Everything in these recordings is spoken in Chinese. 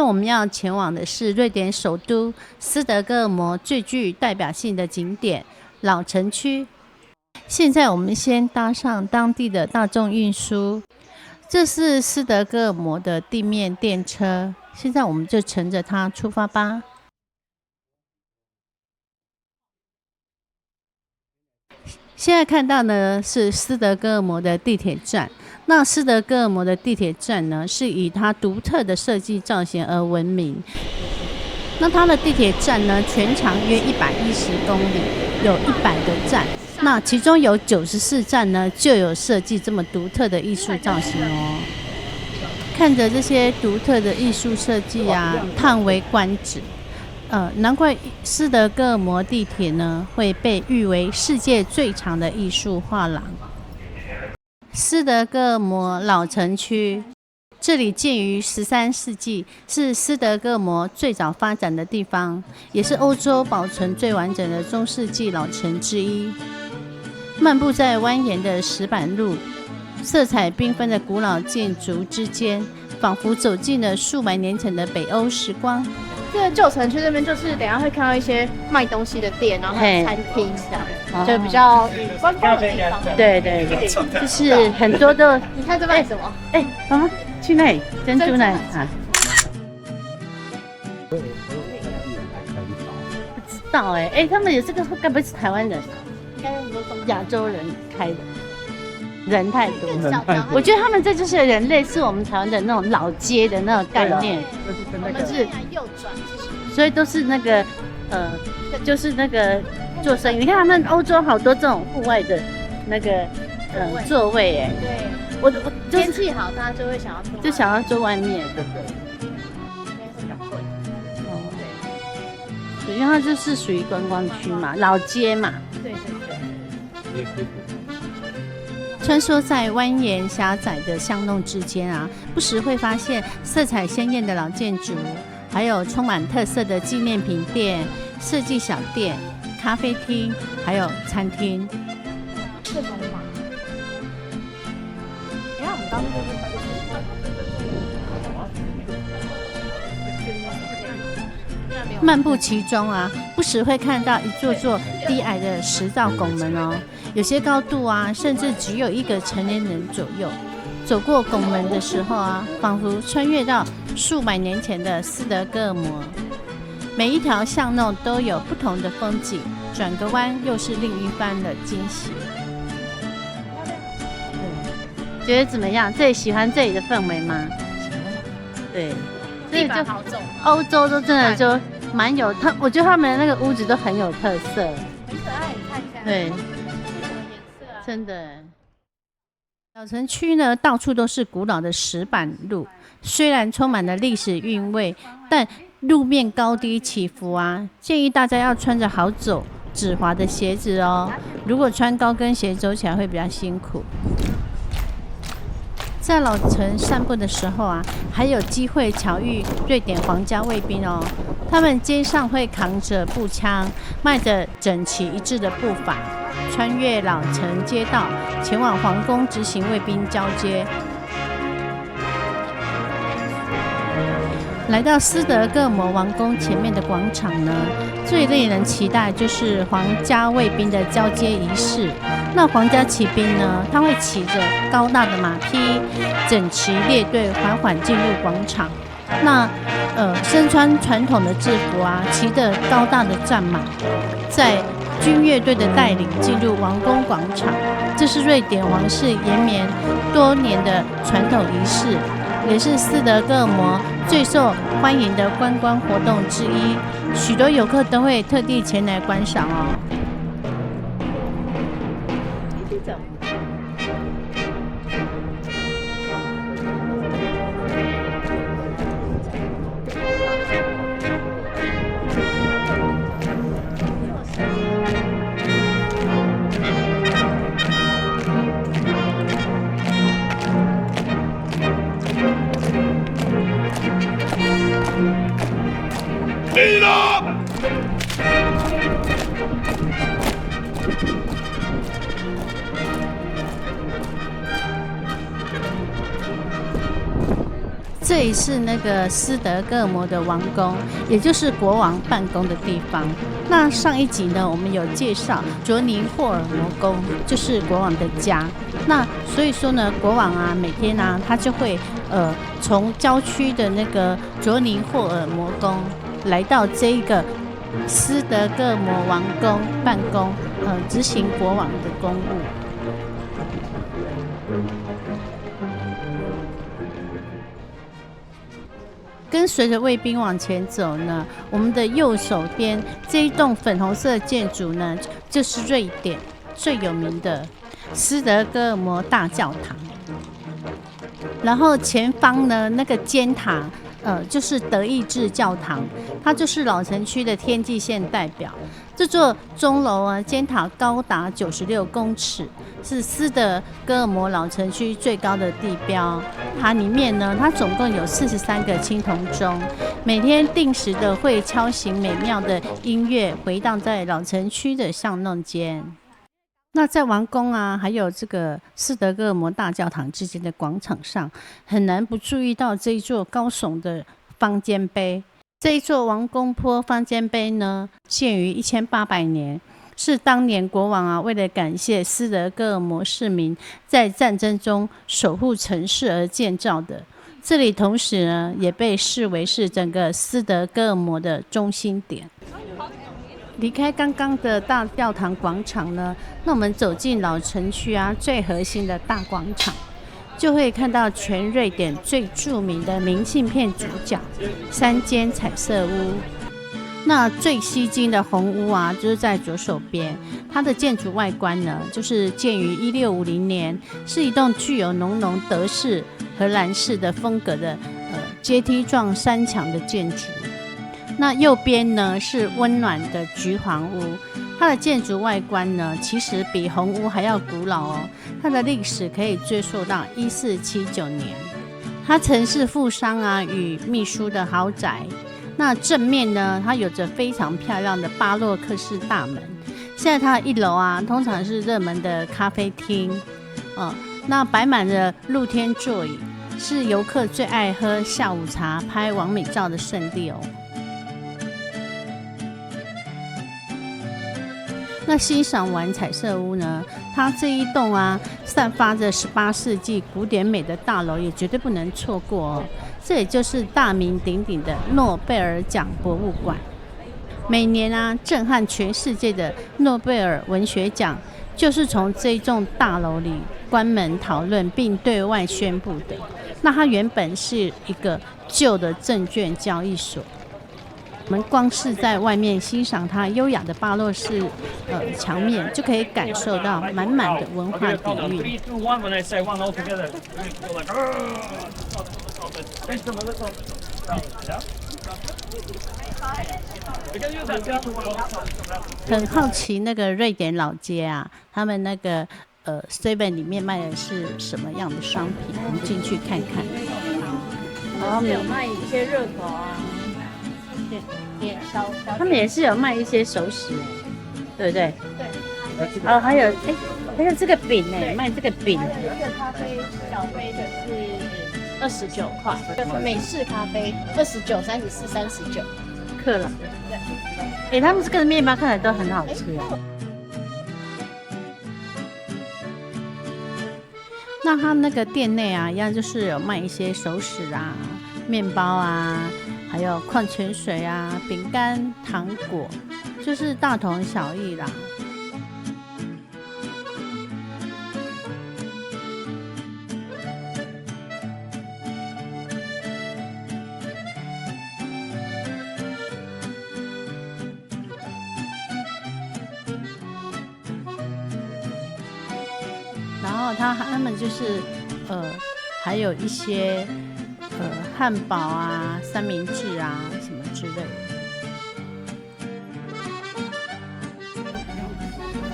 我們要前往的是瑞典首都斯德哥爾摩最具代表性的景點老城區。現在我們先搭上當地的大眾運輸，這是斯德哥爾摩的地面電車。現在我們就乘着它出發吧。現在看到呢是斯德哥爾摩的地鐵站。那斯德哥爾摩的地鐵站呢，是以它獨特的設計造型而聞名。那它的地鐵站呢，全長約110公里，有100個站。那其中有94站呢，就有設計這麼獨特的藝術造型哦。看着這些獨特的藝術設計啊，嘆為觀止。難怪斯德哥爾摩地鐵呢，會被譽為世界最長的藝術畫廊。斯德哥爾摩老城區，這裡建於13世紀，是斯德哥爾摩最早發展的地方，也是歐洲保存最完整的中世紀老城之一。漫步在蜿蜒的石板路，色彩繽紛的古老建築之間，仿佛走進了數百年前的北歐時光。這個舊城區這邊就是等一下會看到一些賣東西的店，然後還有餐廳這樣，就比較觀光的地方。對对对，就是很多都。你看這賣什麼？媽媽去那裡，珍珠奶茶。不知道他們有这个该不会是台灣人？应该很多亞洲人開的。人太多，我覺得他們這就是人類似我們台灣的那種老街的那種概念，我們是右轉，所以都是那個就是那個做生意。你看他們歐洲好多這種戶外的那個座位對，我天氣好，大家就會想要坐外面，對不對？因為它就是屬於觀光區嘛，老街嘛。對。穿梭在蜿蜒狹窄的巷弄之間啊，不時會發現色彩鮮豔的老建築，還有充滿特色的紀念品店、設計小店、咖啡廳，還有餐廳。這種嘛，你看我們剛剛漫步其中啊，不時會看到一座座低矮的石造拱門哦，有些高度啊，甚至只有1個成年人左右。走過拱門的時候啊，仿佛穿越到數百年前的斯德哥爾摩。每一條巷弄都有不同的風景，轉個彎又是另一番的驚喜。覺得怎麼樣？最喜歡這裡的氛圍嗎？對，地板好走。歐洲都真的就蠻有我覺得他們的那個屋子都很有特色，很可愛，你看一下。對，什麼顏色啊？真的。老城區呢，到處都是古老的石板路，雖然充滿了歷史韻味，但路面高低起伏啊，建議大家要穿着好走、止滑的鞋子哦。如果穿高跟鞋走起來會比較辛苦。在老城散步的時候啊，還有機會巧遇瑞典皇家衛兵哦。他們肩上會扛着步槍，邁着整齊一致的步伐，穿越老城街道，前往皇宮執行衛兵交接。來到斯德哥爾摩王宮前面的廣場呢，最令人期待就是皇家衛兵的交接儀式。那皇家騎兵呢，他會騎着高大的馬匹，整齊列隊，緩緩進入廣場。那身穿傳統的制服啊，騎着高大的戰馬，在軍樂隊的帶領進入王宮廣場。這是瑞典王室延綿多年的傳統儀式，也是斯德哥爾摩最受歡迎的觀光活動之一，許多遊客都會特地前來觀賞哦。這裡是那個斯德哥爾摩的王宮，也就是國王辦公的地方。那上一集呢，我們有介紹卓尼霍爾摩宮，就是國王的家。那所以說呢，國王啊，每天啊，他就會從郊區的那個卓尼霍爾摩宮來到這一個斯德哥爾摩王宮辦公，執行國王的公務。跟隨着衛兵往前走呢，我們的右手邊這一棟粉紅色的建築呢，就是瑞典最有名的斯德哥爾摩大教堂。然後前方呢，那個尖塔，就是德意志教堂，它就是老城區的天際線代表。這座鐘樓啊，尖塔高達96公尺，是斯德哥爾摩老城區最高的地標。塔裡面呢，它總共有43個青銅鐘，每天定時的會敲醒美妙的音樂，回盪在老城區的巷弄間。那在王宮啊，還有這個斯德哥爾摩大教堂之間的廣場上，很難不注意到這一座高聳的方尖碑。這一座王宮坡方尖碑呢，建於1800年，是當年國王啊，為了感謝斯德哥爾摩市民在戰爭中守護城市而建造的。這裡同時呢，也被視為是整個斯德哥爾摩的中心點。離開剛剛的大教堂廣場呢，那我們走進老城區啊，最核心的大廣場，就會看到全瑞典最著名的明信片主角3間彩色屋。那最吸睛的紅屋啊，就是在左手邊，它的建築外觀呢，就是建於1650年，是一棟具有濃濃德式荷蘭式的風格的階梯狀山牆的建築。那右邊呢，是溫暖的橘黃屋，它的建築外觀呢，其實比紅屋還要古老哦。它的歷史可以追溯到1479年，它曾是富商啊與秘書的豪宅。那正面呢，它有着非常漂亮的巴洛克式大門。現在它的1樓啊，通常是熱門的咖啡廳，那擺滿了露天座椅，是遊客最愛喝下午茶、拍網美照的聖地哦。那欣賞完彩色屋呢，它這一棟啊，散發着18世紀古典美的大樓也絕對不能錯過哦。這也就是大名鼎鼎的諾貝爾獎博物館。每年啊，震撼全世界的諾貝爾文學獎，就是從這一棟大樓裡關門討論並對外宣布的。那它原本是一個舊的證券交易所。我們光是在外面欣賞它優雅的巴洛式牆面，就可以感受到滿滿的文化底蘊。很好奇那個瑞典老街啊，他們那個7-Eleven 裡面賣的是什麼樣的商品？我們進去看看。然後有賣一些熱狗啊。他們也是有賣一些熟食，對不对？對。還有還有這個餅呢，賣這個餅。這個咖啡小杯的是29塊，美式咖啡29、34、39克朗。對。他們這個麵包看起來都很好吃啊。那他那個店內啊，一樣就是有賣一些熟食啊、麵包啊。還有礦泉水啊、餅乾、糖果，就是大同小異啦。然後他們就是還有一些。漢堡啊、三明治啊什麼之類的。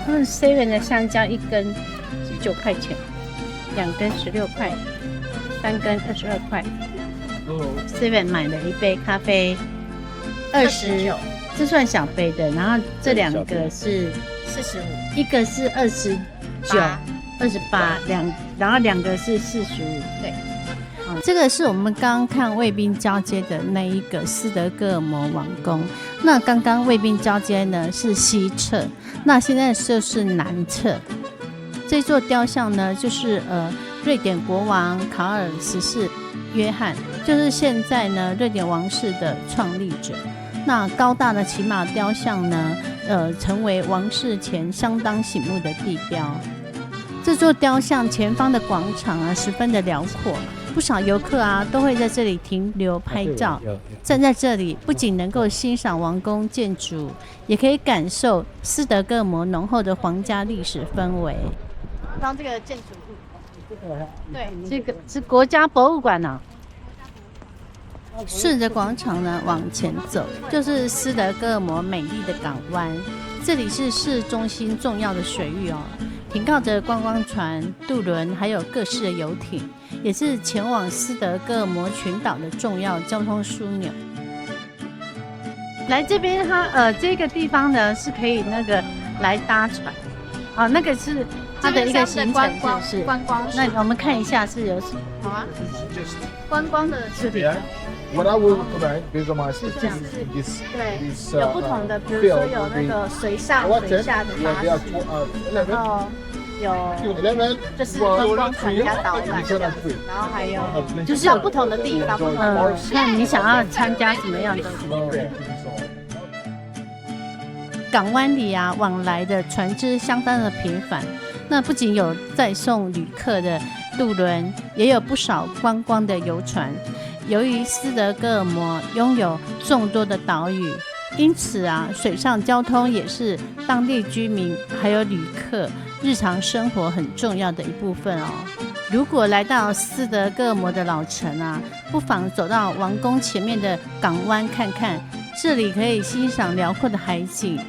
他們 7-Eleven 的香蕉1根19塊錢，2根16塊，3根22塊。7-Eleven 買了一杯咖啡20，這算小杯的。然後這2個是45，一個是29、28，然後2個是45。對。這個是我們剛剛看衛兵交接的那一個斯德哥爾摩王宮。那剛剛衛兵交接呢是西側，那現在就是南側。這座雕像呢，就是瑞典國王卡爾14約翰，就是現在呢瑞典王室的創立者。那高大的騎馬雕像呢，成為王室前相當醒目的地標。這座雕像前方的廣場啊，十分的遼闊，不少遊客啊都會在這裡停留拍照。站在這裡，不僅能夠欣賞王宮建築，也可以感受斯德哥爾摩濃厚的皇家歷史氛圍。剛這個建築物，對，這個是國家博物館啊。順着廣場呢往前走，就是斯德哥爾摩美麗的港灣。這裡是市中心重要的水域哦，停靠着觀光船、渡輪，還有各式的遊艇，也是前往斯德哥爾摩群島的重要交通枢紐。来這邊它這個地方呢是可以來搭船，那個是它的一個行程，是不是？觀光。那我們看一下是有什麼？好啊，觀光的視頻。What I would recommend based on my system is 對，有不同的，比如說有那個水上水下的巴士，然後有就是觀光船加導覽，然後還有就是有不同的地方，看你想要參加什麼樣的。港灣裡啊，往來的船只相當的頻繁。那不僅有載送旅客的渡輪，也有不少觀光的遊船。由於斯德哥爾摩擁有眾多的島嶼，因此啊，水上交通也是當地居民還有旅客日常生活很重要的一部分哦。如果來到斯德哥爾摩的老城啊，不妨走到王宮前面的港灣看看，這裡可以欣賞遼闊的海景，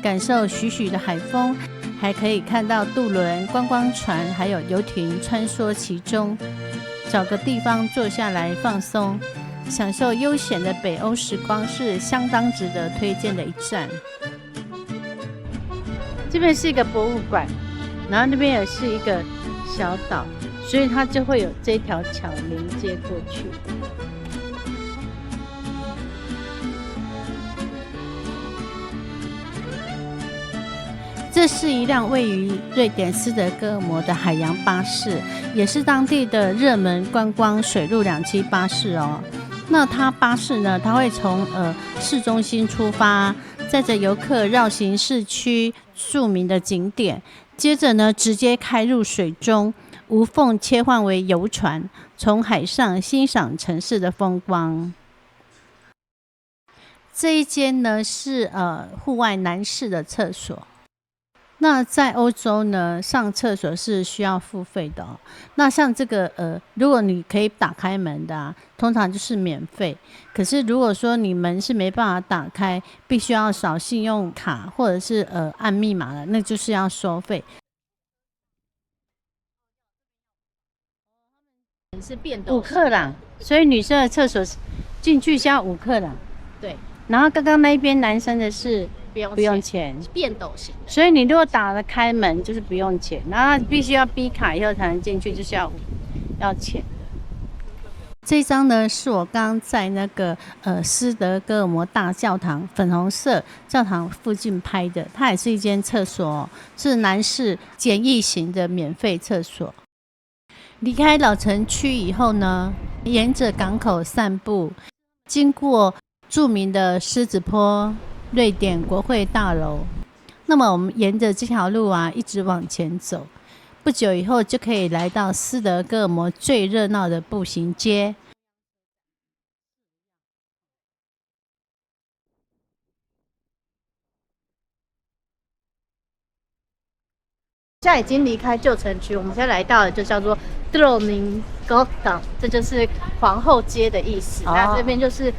感受徐徐的海風，還可以看到渡輪、觀光船還有遊艇穿梭其中。找個地方坐下來放鬆，享受悠閒的北歐時光是相當值得推薦的一站。這邊是一個博物館，然後那邊也是一個小島，所以它就會有這條橋連接過去。這是一輛位於瑞典斯德哥爾摩的海洋巴士，也是當地的熱門觀光水陸兩棲巴士哦。那它巴士呢，它會從市中心出發，載着遊客繞行市區著名的景點，接着呢直接開入水中，無縫切換為遊船，從海上欣賞城市的風光。這一間呢是戶外男士的廁所。那在歐洲呢，上廁所是需要付費的哦。那像這個如果你可以打開門的啊，通常就是免費。可是如果說你門是沒辦法打開，必須要掃信用卡或者是按密碼的，那就是要收費。是變動5克朗，所以女生的廁所進去是要5克朗。對。然後刚剛那一邊男生的是不用錢，變斗型的。所以你如果打了開門就是不用錢，然後必須要嗶卡以後才能進去，就是要錢的。這張呢是我剛在那個斯德哥爾摩大教堂粉紅色教堂附近拍的，它也是一間廁所，是男士簡易型的免費廁所。離開老城區以後呢，沿着港口散步，經過著名的獅子坡、瑞典國會大樓，那麼我們沿着這條路啊一直往前走，不久以後就可以來到斯德哥爾摩最熱鬧的步行街。现在已經離開舊城區，我們現在來到的就叫做 Drottninggatan， 這就是皇後街的意思。那這邊就是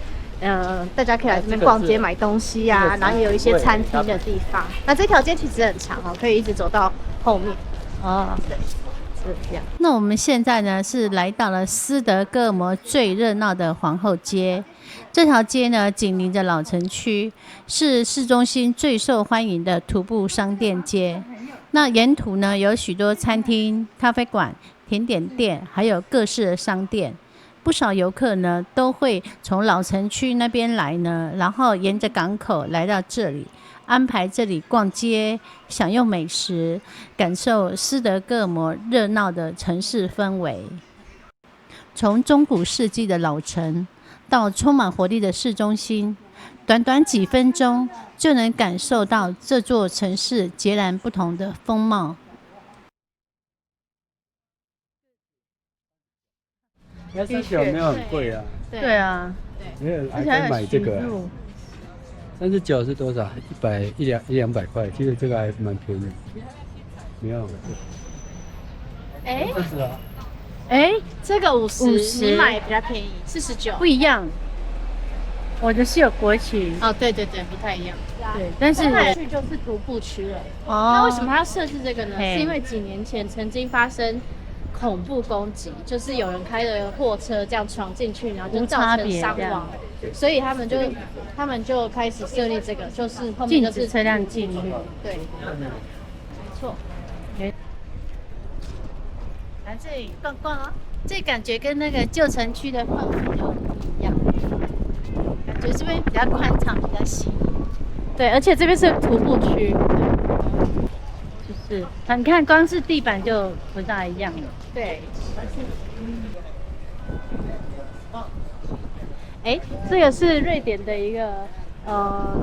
大家可以來這邊逛街買東西啊，然後也有一些餐廳的地方。那這條街其實很長哦，可以一直走到後面。對，是這樣。那我們現在呢是來到了斯德哥爾摩最熱鬧的皇後街。這條街呢緊鄰着老城區，是市中心最受歡迎的徒步商店街。那沿途呢有許多餐廳、咖啡館、甜點店，還有各式的商店。不少遊客呢都會從老城區那邊來呢，然後沿着港口來到這裡，安排這裡逛街、享用美食，感受斯德哥爾摩熱鬧的城市氛圍。從中古世紀的老城到充滿活力的市中心，短短幾分鐘就能感受到這座城市截然不同的風貌。39沒有很貴啊。對啊，沒有還可以買這個、啊。39是多少？100、100-200塊，其實這個還是蠻便宜的。沒有。40啊。這個50，你買比較便宜，49。不一樣。我的是有國旗。哦，对，不太一樣。对，但是去就是徒步區了。哦。那為什麼它要設置這個呢？是因為幾年前曾經發生恐怖攻擊，就是有人開着貨車這樣闖進去，然後就造成傷亡，所以他們就開始設立這個，就是後面就是禁止車輛進入。對，沒錯。來這裡逛逛哦，這感覺跟那個舊城區的氛圍就不一樣，感覺這邊比較寬敞，比較細。對，而且這邊是徒步區。是，你看光是地板就不大一樣了。对，這個是瑞典的一個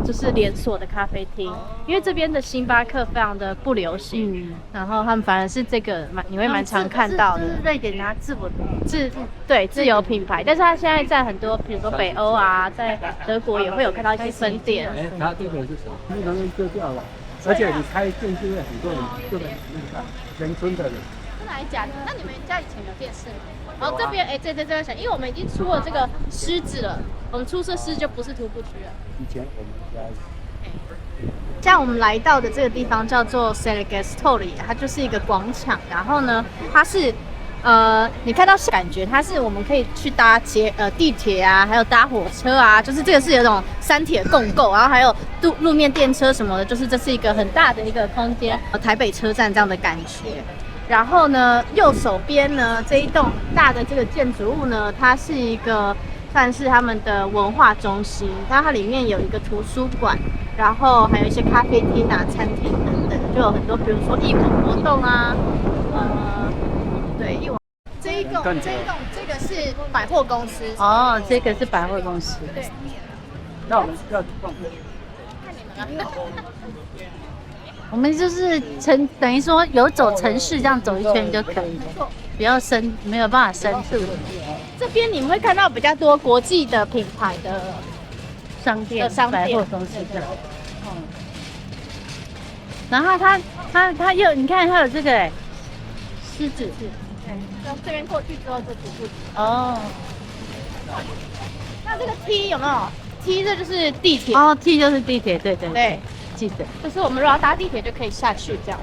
就是連鎖的咖啡廳，因為這邊的星巴克非常的不流行，然後他們反而是這個你會蠻常看到的。瑞典拿自由品牌，但是它現在在很多，比如說北歐啊，在德國也會有看到一些分店。它這個是什麼？因為他們割掉了。而且你開店就會很多人，就很那個人村的人。真的還是假的？那你們家以前有電視嗎？然後這邊这邊想，因為我們已經出了這個獅子了，我們出這獅子就不是徒步區了。以前我們家。像我們來到的這個地方叫做 Selgestorget， 它就是一個廣場，然後呢，它是。你看到感覺它是我們可以去搭地鐵啊，還有搭火車啊，就是這個是有種三鐵共構，然後還有路面電車什麼的，就是這是一個很大的一個空間，台北車站這樣的感覺。然後呢，右手邊呢這一棟大的這個建築物呢，它是一個算是他們的文化中心，它裡面有一個圖書館，然後還有一些咖啡廳啊、餐廳等等，就有很多，比如說藝文活動啊，对，這一棟這個是百貨公司哦，這個是百貨公司。對，那我們要逛。我們就是等於說有走城市這樣走一圈就可以了，不要深，沒有辦法深度。這邊你們會看到比較多國際的品牌的商店、百貨公司的。然後它又你看它有这個獅子。從這邊過去之後就徒步。哦。那這個 T 有沒有 ？T 這就是地鐵。哦 ，T 就是地鐵，對。記得。就是我們如果要搭地鐵就可以下去這樣。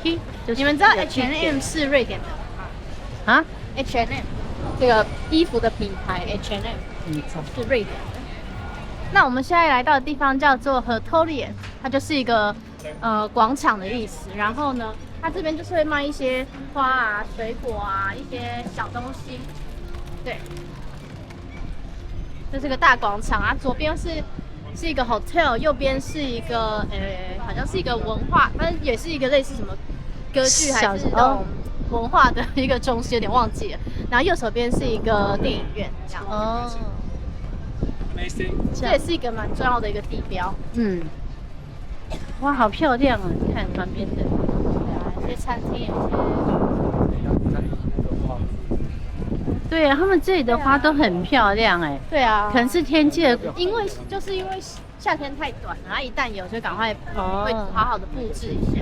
T， 你們知道 H&M 是瑞典的嗎？啊 ？H&M 這個衣服的品牌 H&M 是瑞典的。那我們現在來到的地方叫做Hötorget，它就是一個廣場的意思。然後呢？它這邊就是會賣一些花啊、水果啊、一些小東西。對，這是個大廣場啊，左邊是一個 hotel， 右邊是一個好像是一個文化，反正也是一個類似什麼歌劇還是那種文化的一個中心，有點忘記了。然後右手邊是一個電影院，這樣。哦。這也是一個蠻重要的一個地標。嗯。哇，好漂亮啊！你看旁邊的。一些餐廳，對啊，他們這裡的花都很漂亮哎。對啊，可能是天氣的，因為夏天太短了，然後一旦有就趕快會好好的布置一下。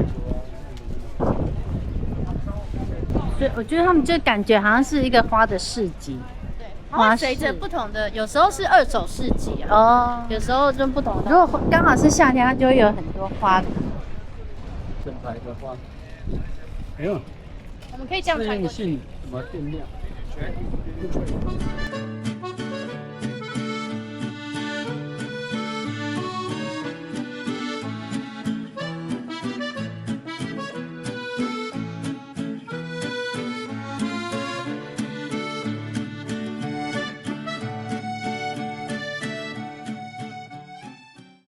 所以我覺得他們就感覺好像是一個花的市集。對，花隨着不同的，有時候是二手市集啊，哦，有時候就不同的。如果剛好是夏天，它就會有很多花。整排的花。哎呦，我們可以這樣看過去。什麼电量？